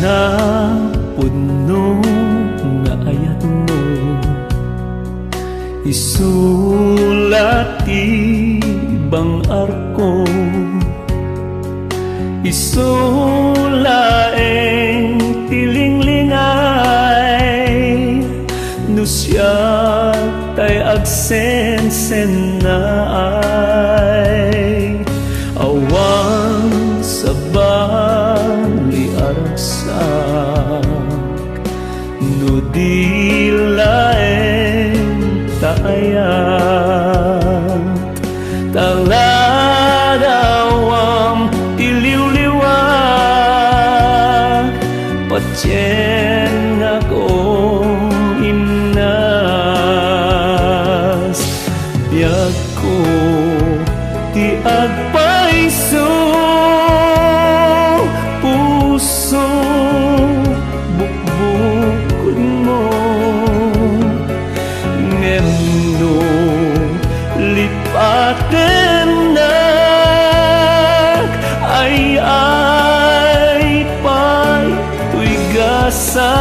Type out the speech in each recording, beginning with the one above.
sa puno nga ayat mo, isulat ibang arko, isulaeng tilinglingay, nusya tay agsensen na ay awang sa bali aragsak, nudilaeng taayat, taladawang tiliw-liwag, patyen akong inas, biyag ko ti agpaiso, puso bukbukod mo, ngeno lipaten nak ay pay tuigasan.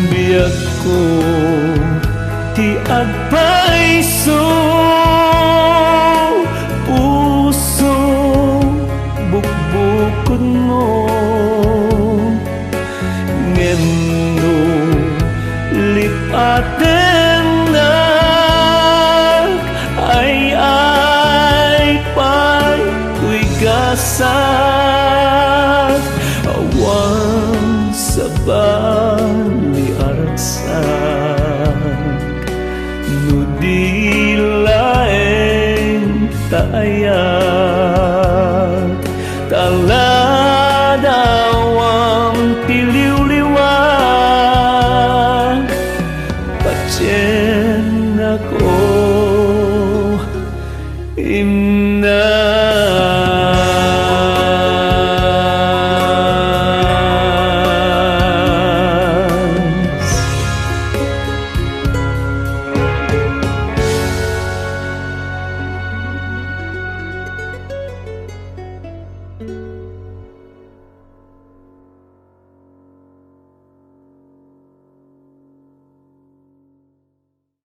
Biyag ko ti agpaiso, puso bukbukod mo, ngeno lipaten nak ay pay tuigasan, awang sabay